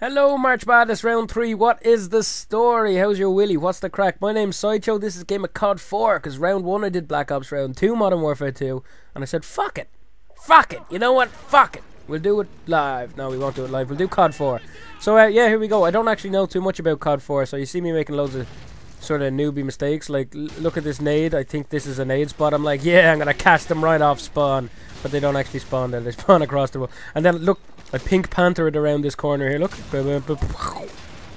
Hello, March Madness round 3. What is the story? How's your willy? What's the crack? My name's TheSideSho. This is a game of COD 4, because round 1 I did Black Ops, round 2 Modern Warfare 2, and I said, fuck it. Fuck it. You know what? Fuck it. We'll do it live. No, we won't do it live. We'll do COD 4. So, yeah, here we go. I don't actually know too much about COD 4, so you see me making loads of sort of newbie mistakes. Like, look at this nade. I think this is a nade spot. I'm like, yeah, I'm going to cast them right off spawn. But they don't actually spawn there. They spawn across the wall. And then, look, I Pink Panthered around this corner here. Look.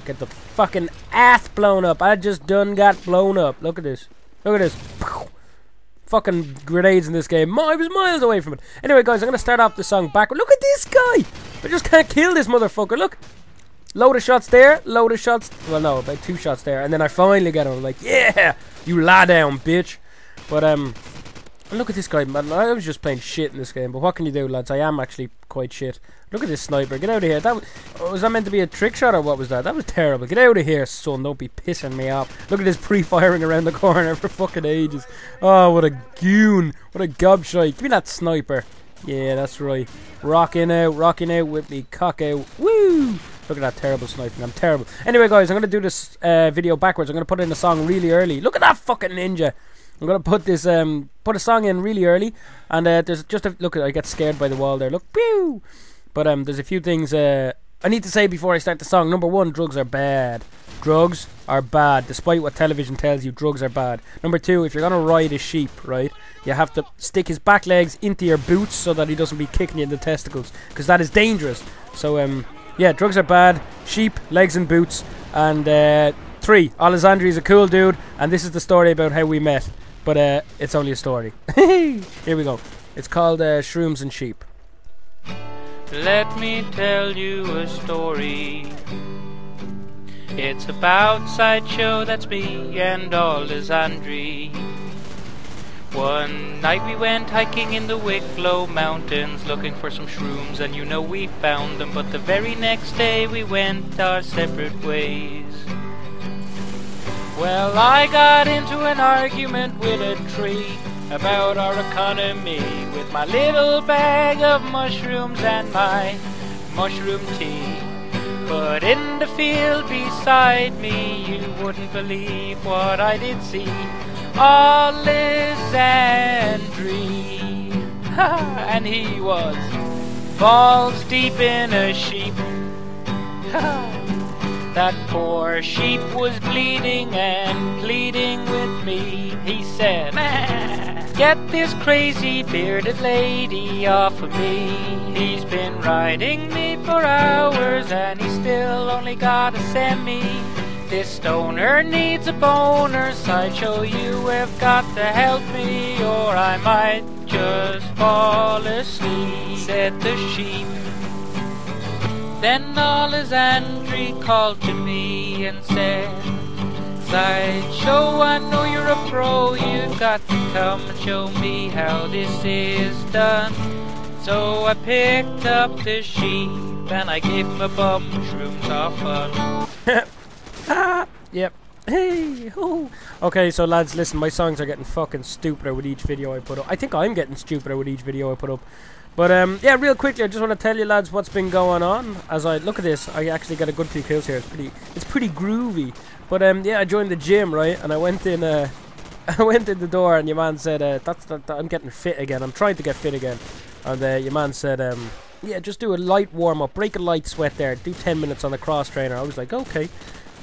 Get the fucking ass blown up. I just done got blown up. Look at this. Look at this. Fucking grenades in this game. I was miles away from it. Anyway, guys, I'm going to start off the song backward. Look at this guy. I just can't kill this motherfucker. Look. Load of shots there. Load of shots. Well, no, about 2 shots there. And then I finally get him. I'm like, yeah, you lie down, bitch. But, look at this guy, man. I was just playing shit in this game. But what can you do, lads? I am actually quite shit. Look at this sniper. Get out of here. Was that meant to be a trick shot or what was that? That was terrible. Get out of here, son. Don't be pissing me off. Look at this pre-firing around the corner for fucking ages. Oh, what a goon. What a gobshite. Give me that sniper. Yeah, that's right. Rocking out with me cock out. Woo! Look at that terrible sniping. I'm terrible. Anyway, guys, I'm going to do this video backwards. I'm going to put in the song really early. Look at that fucking ninja. I'm going to put this, put a song in really early. And there's just a, look, I get scared by the wall there. Look, pew! But there's a few things I need to say before I start the song. Number 1, drugs are bad. Drugs are bad. Despite what television tells you, drugs are bad. Number 2, if you're going to ride a sheep, right, you have to stick his back legs into your boots so that he doesn't be kicking you in the testicles. Because that is dangerous. So, yeah, drugs are bad. Sheep, legs and boots. And 3, Olizandri is a cool dude. And this is the story about how we met. But it's only a story. Here we go. It's called Shrooms and Sheep. Let me tell you a story. It's about TheSideSho, that's me, and Olizandri. One night we went hiking in the Wicklow Mountains, looking for some shrooms, and you know we found them. But the very next day we went our separate ways. Well, I got into an argument with a tree about our economy, with my little bag of mushrooms and my mushroom tea. But in the field beside me, you wouldn't believe what I did see. Olizandri, and he was balls deep in a sheep. That poor sheep was bleeding and pleading with me. He said, get this crazy bearded lady off of me. He's been riding me for hours and he still only got a semi. This stoner needs a boner. TheSideSho, you have got to help me, or I might just fall asleep, said the sheep. Then Olizandri called to me and said, TheSideSho, I know you're a pro, you've got to come and show me how this is done. So I picked up the sheep and I gave him a bum, shrooms are fun. Yep. Hey, ho. Okay, so lads, listen, my songs are getting fucking stupider with each video I put up. I think I'm getting stupider with each video I put up. But yeah, real quickly, I just want to tell you lads what's been going on. As I look at this, I actually got a good few kills here. It's pretty groovy. But yeah, I joined the gym, right? And I went in I went in the door and your man said, I'm getting fit again. I'm trying to get fit again. And your man said, yeah, just do a light warm up, break a light sweat there, do 10 minutes on the cross trainer. I was like, okay.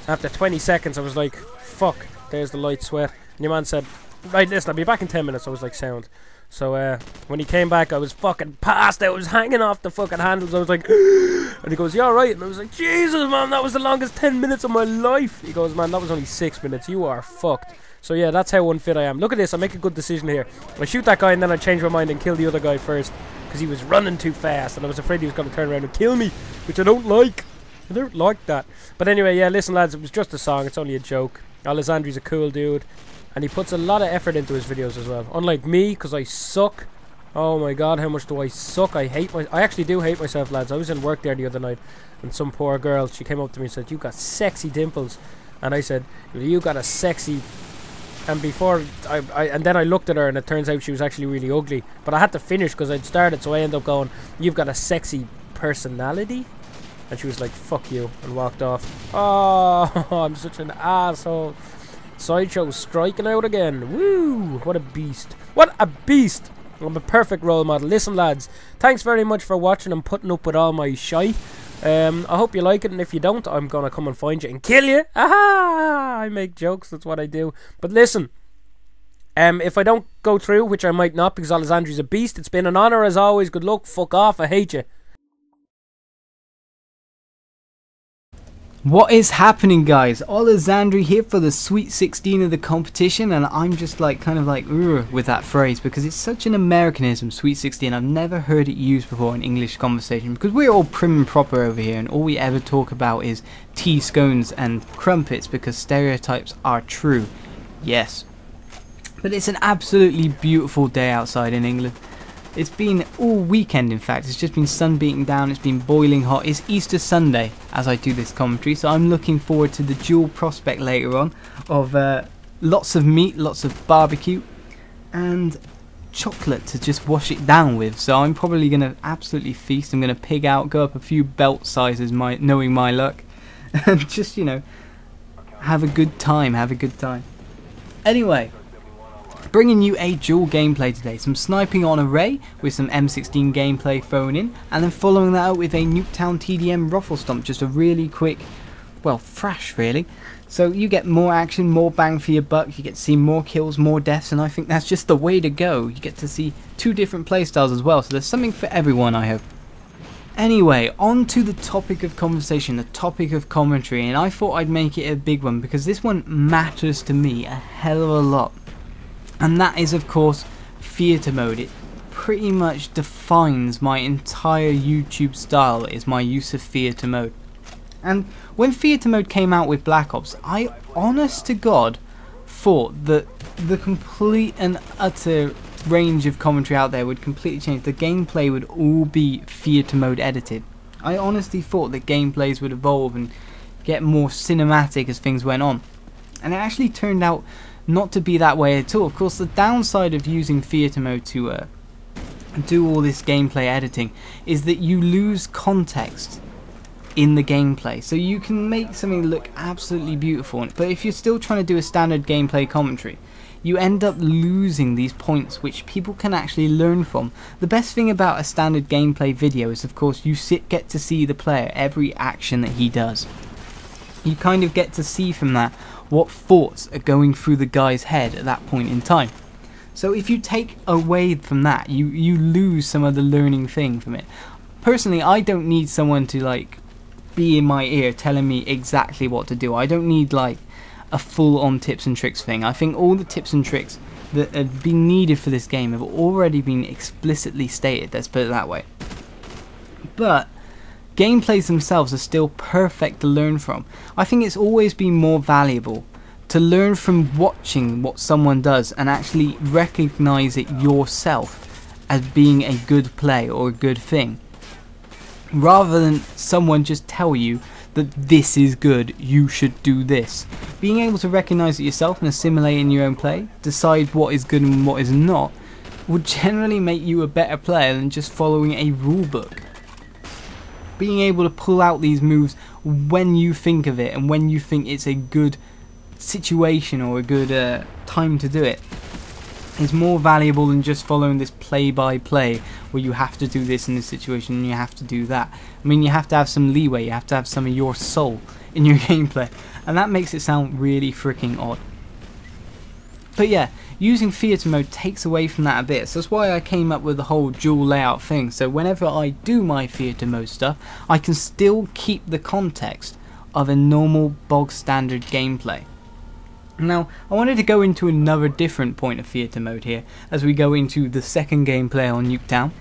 After 20 seconds, I was like, fuck, there's the light sweat. And your man said, right, listen, I'll be back in 10 minutes. I was like, sound. So when he came back, I was fucking passed out. I was hanging off the fucking handles. I was like, and he goes, you alright? And I was like, Jesus, man, that was the longest 10 minutes of my life. He goes, man, that was only 6 minutes. You are fucked. So yeah, that's how unfit I am. Look at this. I make a good decision here. I shoot that guy and then I change my mind and kill the other guy first, because he was running too fast and I was afraid he was going to turn around and kill me, which I don't like. I don't like that. But anyway, yeah, listen lads, it was just a song. It's only a joke. Olizandri's a cool dude. And he puts a lot of effort into his videos as well. Unlike me, because I suck. Oh my god, how much do I suck? I actually do hate myself, lads. I was in work there the other night, and some poor girl, she came up to me and said, you got sexy dimples. And I said, you got a sexy... And before, and then I looked at her, and it turns out she was actually really ugly. But I had to finish because I'd started, so I ended up going, you've got a sexy personality? And she was like, fuck you, and walked off. Oh, I'm such an asshole. Sideshow striking out again. Woo! What a beast. What a beast! I'm a perfect role model. Listen, lads, thanks very much for watching and putting up with all my shite. I hope you like it, and if you don't, I'm gonna come and find you and kill you. Aha! I make jokes, that's what I do. But listen, if I don't go through, which I might not because Olizandri's a beast, it's been an honour as always. Good luck, fuck off, I hate you. What is happening, guys? Olizandri here for the Sweet 16 of the competition, and I'm just like kind of like with that phrase because it's such an Americanism, Sweet 16. I've never heard it used before in English conversation because we're all prim and proper over here and all we ever talk about is tea, scones and crumpets because stereotypes are true. Yes. But it's an absolutely beautiful day outside in England. It's been all weekend, in fact. It's just been sun beating down. It's been boiling hot. It's Easter Sunday as I do this commentary, so I'm looking forward to the dual prospect later on of lots of meat, lots of barbecue, and chocolate to just wash it down with. So I'm probably going to absolutely feast. I'm going to pig out, go up a few belt sizes, knowing my luck, and just, you know, have a good time. Anyway, bringing you a dual gameplay today, some sniping on array with some M16 gameplay thrown in, and then following that out with a Nuketown TDM ruffle stomp, just a really quick, well, thrash really. So you get more action, more bang for your buck, you get to see more kills, more deaths, and I think that's just the way to go. You get to see two different playstyles as well, so there's something for everyone, I hope. Anyway, on to the topic of conversation, the topic of commentary, and I thought I'd make it a big one because this one matters to me a hell of a lot. And that is, of course, theatre mode. It pretty much defines my entire YouTube style, is my use of theatre mode. And when theatre mode came out with Black Ops, I, honest to God, thought that the complete and utter range of commentary out there would completely change. The gameplay would all be theatre mode edited. I honestly thought that gameplays would evolve and get more cinematic as things went on. And it actually turned out not to be that way at all. Of course, the downside of using theatre mode to do all this gameplay editing is that you lose context in the gameplay. So you can make something look absolutely beautiful, but if you're still trying to do a standard gameplay commentary, you end up losing these points which people can actually learn from. The best thing about a standard gameplay video is, of course, you get to see the player, every action that he does. You kind of get to see from that what thoughts are going through the guy's head at that point in time. So if you take away from that, you lose some of the learning thing from it. Personally, I don't need someone to like be in my ear telling me exactly what to do. I don't need like a full-on tips and tricks thing. I think all the tips and tricks that have been needed for this game have already been explicitly stated, let's put it that way. But gameplays themselves are still perfect to learn from. I think it's always been more valuable to learn from watching what someone does and actually recognize it yourself as being a good play or a good thing, rather than someone just tell you that this is good, you should do this. Being able to recognize it yourself and assimilate in your own play, decide what is good and what is not, would generally make you a better player than just following a rule book. Being able to pull out these moves when you think of it and when you think it's a good situation or a good time to do it is more valuable than just following this play-by-play where you have to do this in this situation and you have to do that. I mean, you have to have some leeway, you have to have some of your soul in your gameplay, and that makes it sound really freaking odd. But yeah, using theatre mode takes away from that a bit, so that's why I came up with the whole dual layout thing. So whenever I do my theatre mode stuff, I can still keep the context of a normal bog standard gameplay. Now, I wanted to go into another different point of theatre mode here as we go into the second gameplay on Nuketown,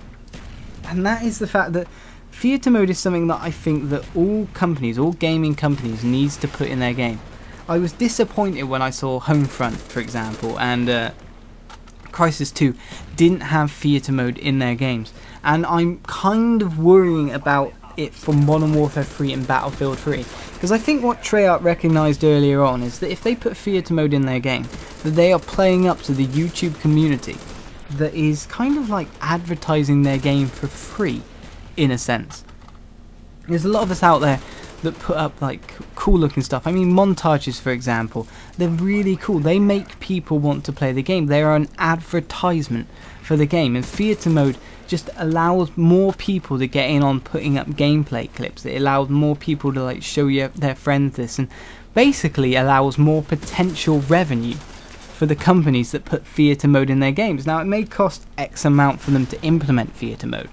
and that is the fact that theatre mode is something that I think that all companies, all gaming companies, needs to put in their game. I was disappointed when I saw Homefront, for example, and Crysis 2 didn't have theatre mode in their games, and I'm kind of worrying about it for Modern Warfare 3 and Battlefield 3, because I think what Treyarch recognised earlier on is that if they put theatre mode in their game, that they are playing up to the YouTube community that is kind of like advertising their game for free, in a sense. There's a lot of us out there that put up like cool looking stuff. I mean, montages, for example, they're really cool. They make people want to play the game. They are an advertisement for the game, and theatre mode just allows more people to get in on putting up gameplay clips. It allows more people to like show their friends this, and basically allows more potential revenue for the companies that put theatre mode in their games. Now, it may cost X amount for them to implement theatre mode,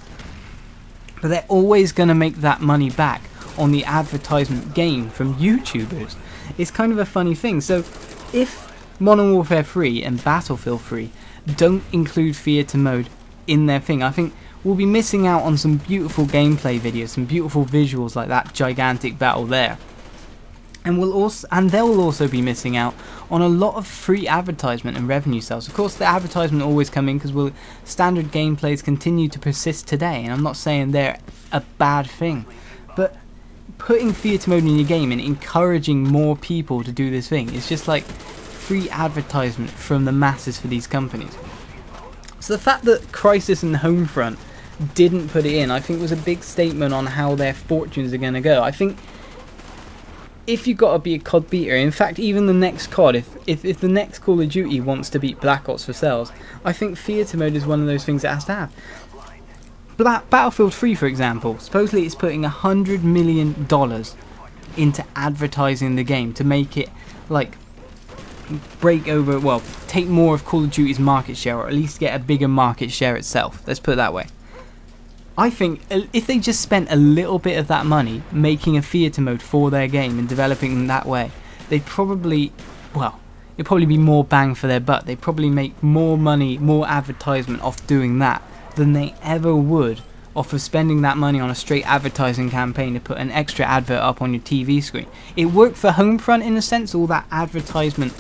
but they're always going to make that money back on the advertisement gain from YouTubers. It's kind of a funny thing. So if Modern Warfare 3 and Battlefield 3 don't include theatre mode in their thing, I think we'll be missing out on some beautiful gameplay videos, some beautiful visuals like that gigantic battle there. And they'll also be missing out on a lot of free advertisement and revenue sales. Of course, the advertisement always come in because standard gameplays continue to persist today, and I'm not saying they're a bad thing, but putting theatre mode in your game and encouraging more people to do this thing is just like free advertisement from the masses for these companies. So the fact that Crysis and Homefront didn't put it in, I think, was a big statement on how their fortunes are going to go. I think if you've got to be a COD beater, in fact even the next COD, if the next Call of Duty wants to beat Black Ops for sales, I think theatre mode is one of those things it has to have. Battlefield 3, for example, supposedly it's putting $100 million into advertising the game to make it like take more of Call of Duty's market share, or at least get a bigger market share itself. Let's put it that way. I think if they just spent a little bit of that money making a theatre mode for their game and developing them that way, they'd probably, it'd probably be more bang for their buck. They'd probably make more money, more advertisement off doing that than they ever would off of spending that money on a straight advertising campaign to put an extra advert up on your TV screen. It worked for Homefront in a sense. All that advertisement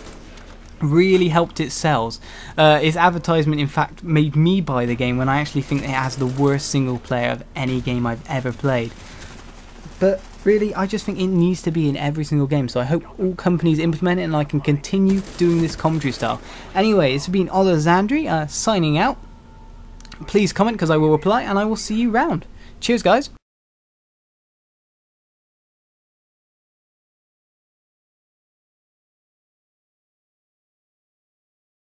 really helped its sales. Its advertisement, in fact, made me buy the game when I actually think it has the worst single player of any game I've ever played. But really, I just think it needs to be in every single game, so I hope all companies implement it and I can continue doing this commentary style. Anyway, it's been Olizandri signing out. Please comment because I will reply, and I will see you round. Cheers, guys.